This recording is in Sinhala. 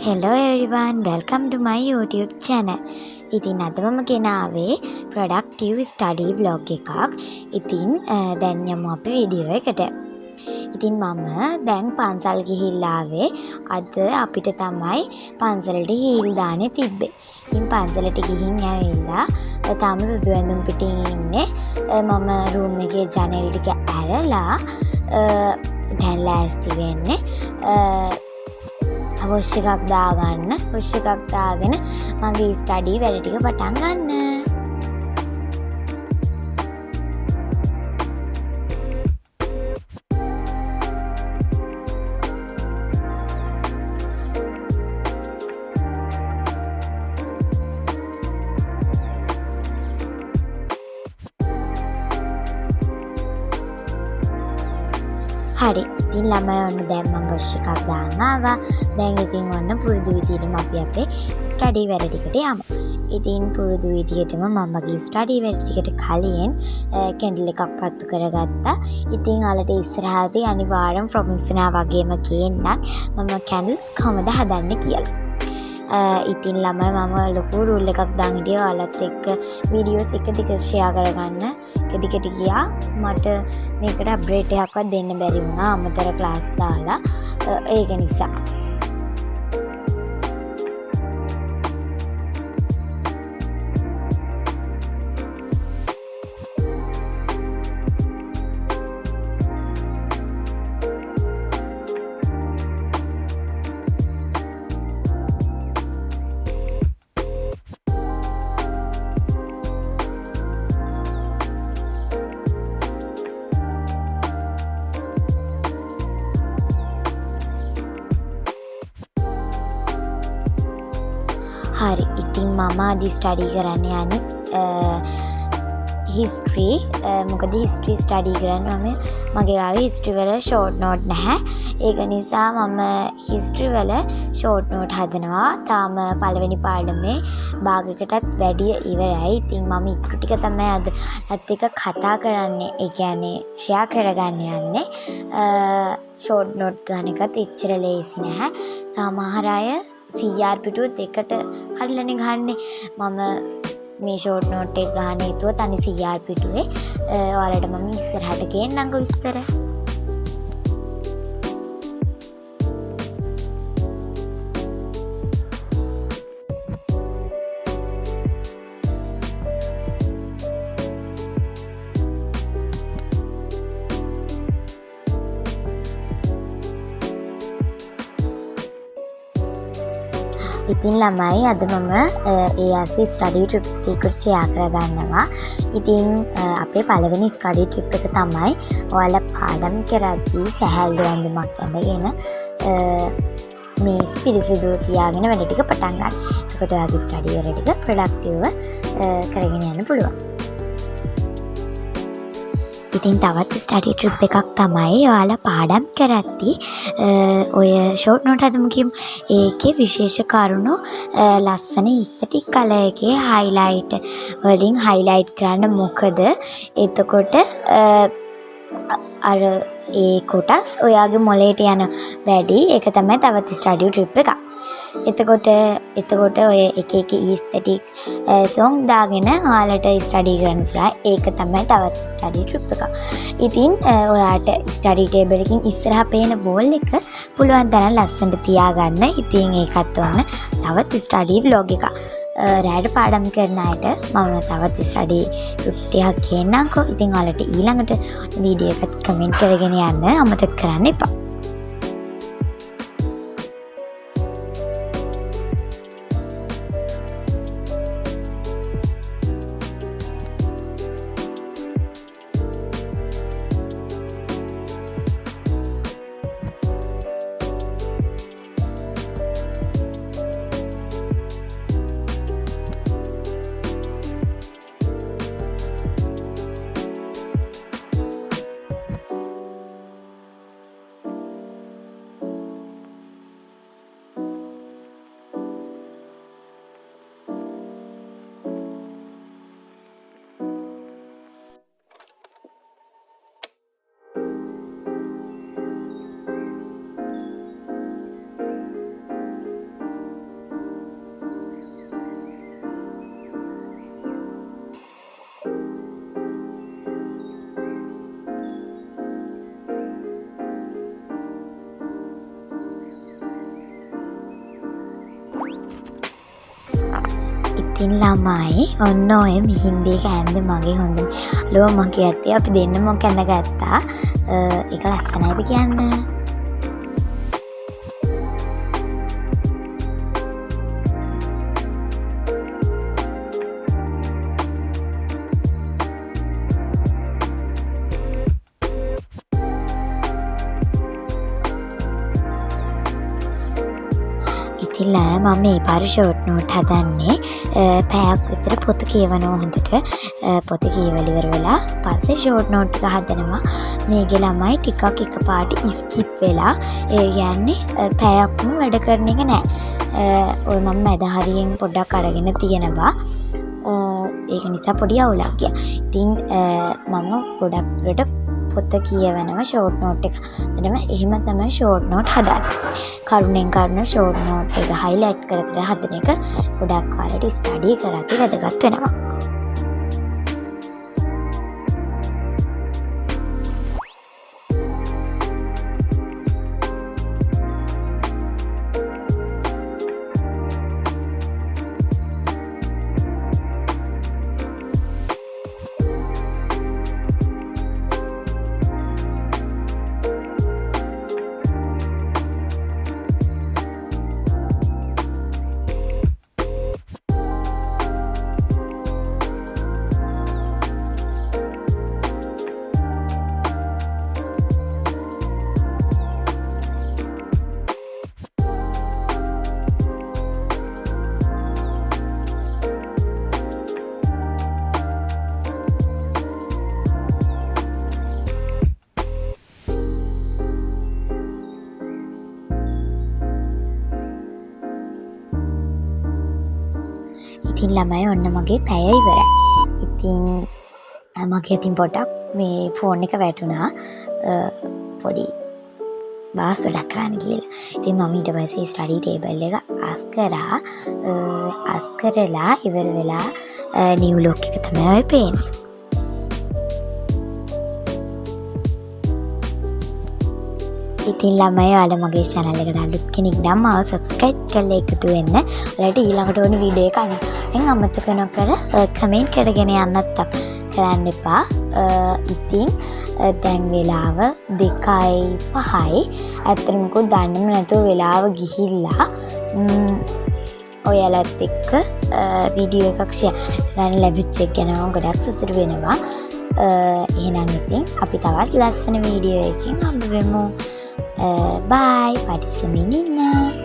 Hello everyone, welcome to my YouTube channel. ඉතින් අද මම ගෙනාවේ productive study vlog එකක්. ඉතින් දැන් යමු අපි වීඩියෝ එකට. ඉතින් මම දැන් පන්සල් ගිහිල්ලා ආවේ. අද අපිට තමයි පන්සලට හීල් දාන්නේ තිබ්බේ. ඉතින් පන්සලට ගිහින් ඇවිල්ලා තාම සුදු ඇඳුම් පිටින් ඉන්නේ. මම room එකේ ජනෙල් ටික ඇරලා දැන් ලෑස්ති වෙන්නේ. අවශ්‍ය එකක් දාගන්න අවශ්‍ය එකක් දාගෙන මගේ ස්ටඩි වැඩ ටික පටන් ගන්න. හරි ඉතින් ළමයි ඔන්න දැන් මම අවශ්‍ය එකක් දාන්න ආවා. දැන් ඉතින් ඔන්න පුරුදු විදිහටම අපි අපේ ස්ටඩි වැඩ ටිකට යමු. ඉතින් පුරුදු විදිහටම මම මගේ ස්ටඩි වැඩ ටිකට කලින් කැන්ඩල් එකක් පත්තු කරගත්තා. ඉතින් ඔයාලට ඉස්සරහදී අනිවාර්යෙන් ප්‍රොමිස් වුණා වගේම කියන්නත් මම කැන්ඩල්ස් කොහමද හදන්නේ කියලා. ඉතින් ළමයි මම ලොකු රූල් එකක් දාන් හිටියා ඔයාලත් එක්ක වීඩියෝස් එක දිගට ෂෙයා කරගන්න. එක දිගට ගියා මට මේකට අප්ඩේට් එකක්වත් දෙන්න බැරි වුණා අමතර ක්ලාස් දාලා. ඒක නිසා හරි ඉතින් මම අද ස්ටඩි කරන්න යන්නේ හිස්ටරි. මොකද හිස්ටරි ස්ටඩි කරන්න මගේ ගාවේ හිස්ටරි වල ෂෝට් නෝට් නැහැ. ඒක නිසා මම හිස්ටරි වල ෂෝට් නෝට් හදනවා. තාම පළවෙනි පාඩමේ භාගයකටත් වැඩිය ඉවරයි. ඉතින් මම ඉතුරු ටික තමයි අදත් එක්ක කතා කරන්නේ. ඒ කියන්නේ ෂෙයා කරගන්න යන්නේ. ෂෝට් නෝට් ගන්න එකත් එච්චර ලේසි නැහැ. සමහර අය CR පිටුව දෙකට කඩලානේ ගහන්නේ. මම මේ ෂෝට් නෝට් එක ගන්න හේතුව තනි CR පිටුවේ. ඔයාලට මම ඉස්සරහට ගේන්නම්කෝ විස්තර. ඉතින් ළමයි අද මම ARC ස්ටඩි ට්‍රිප්ස් ටිකක් ෂෙයා කරගන්නවා. ඉතින් අපේ පළවෙනි ස්ටඩි ට්‍රිප් එක තමයි ඔයාලා පාඩම් කරද්දී සැහැල්ලු ඇඳුමක් ඇඳගෙන මේස් පිරිසිදු තියාගෙන වැඩ ටික පටන් ගන්න. එතකොට ඔයාගේ ස්ටඩි වැඩ ටික ප්‍රොඩක්ටිව්ව කරගෙන යන්න පුළුවන්. ඉතින් තවත් ස්ටඩි ට්‍රිප් එකක් තමයි ඔයාලා පාඩම් කරද්දී ඔය ෂෝට් නෝට් හදමු කියමු. ඒකේ විශේෂ කරුණු ලස්සන ඉස්තටික් කලර් එකේ හයිලයිට් වලින් හයිලයිට් කරන්න. මොකද එතකොට අර ඒ කොටස් ඔයාගේ මොලේට යන වැඩි. ඒක තමයි තවත් ස්ටඩි ට්‍රිප් එකක්. එතකොට ඔය එක එක ඉස්තටික් සොං දාගෙන ඔයාලට ස්ටඩි කරන්න පුළුවන්. ඒක තමයි තවත් ස්ටඩි ට්‍රිප් එකක්. ඉතින් ඔයාට ස්ටඩි ටේබල් එකකින් ඉස්සරහා පේන වෝල් එක පුළුවන් තරම් ලස්සනට තියාගන්න. ඉතින් ඒකත් ඔන්න තවත් ස්ටඩි vlog එකක්. රැයට පාඩම් කරන අයට මම තවත් ස්ටඩි ටිප්ස් ටිකක් කියන්නම්කෝ. ඉතින් ඔයාලට ඊළඟට වීඩියෝ එකත් කමෙන්ට් කරගෙන යන්න අමතක කරන්න එපා. ඉතින් ළමයි ඔන්න ඔය මිහින්දේ කෑමද මගේ හොඳම ලෝ මගේ ඇත්තේ අපි දෙන්නම කැඳගත්තා. ඒක ලස්සනයිද කියන්න. ඉතින් මම මේ පාර ෂෝට් නෝට් හදන්නේ පැයක් විතර පොත කියවනවා හොඳට. පොත කියවලා ඉවර වෙලා පස්සේ ෂෝට් නෝට් ටික හදනවා. මේගේ ළමයි ටිකක් එකපාරට ස්කිප් වෙලා ඒ කියන්නේ පැයක්ම වැඩ කරන එක නෑ. ඔය මම මැද හරියෙන් පොඩ්ඩක් අරගෙන තියෙනවා. ඒක නිසා පොඩි අවුලක් ගියා. ඉතින් මම ගොඩක් දුරට පොත කියවනවා ෂෝට් නෝට් එක. එහෙම තමයි ෂෝට් නෝට් හදන්නේ. කරුණෙන් කරුණ ෂෝට් නෝට් එක හයිලයිට් කර කර හදන එක ගොඩක් කාලෙට ස්ටඩි කරද්දී වැදගත් වෙනවා. ඉතින් ළමයි ඔන්න මගේ පැය ඉවරයි. ඉතින් මගේ අතින් පොඩක් මේ ෆෝන් එක වැටුණා පොඩි බාස් වැඩක් කරන්න කියලා. ඉතින් මම ඊට පස්සේ ස්ටඩි ටේබල් එක අස් කරා. අස් කරලා ඉවර වෙලා නිව් ලොක් එක තමයි ඔය පේන්නේ. ඉතින් ළමයි ඔයාලා මගේ channel එකට අලුත් කෙනෙක් නම් මාව subscribe කරලා එකතු වෙන්න. ඔයාලට ඊළඟට ඕනි වීඩියෝ එක අනිත් අමතක නොකර කමෙන්ට් කරගෙන යන්නත් කරන්න එපා. ඉතින් දැන් වෙලාව 2:05යි. ඇත්තටම මොකද දන්නේම නැතුව වෙලාව ගිහිල්ලා ඔයාලත් එක්ක වීඩියෝ එකක් ෂෙයා කරන්න ලැබිච්ච එක ගැන මම ගොඩක් සතුටු වෙනවා. එහෙනම් ඉතින් අපි තවත් ලස්සන වීඩියෝ එකකින් හම්බ වෙමු. Bye, පටිසමින් ඉන්න.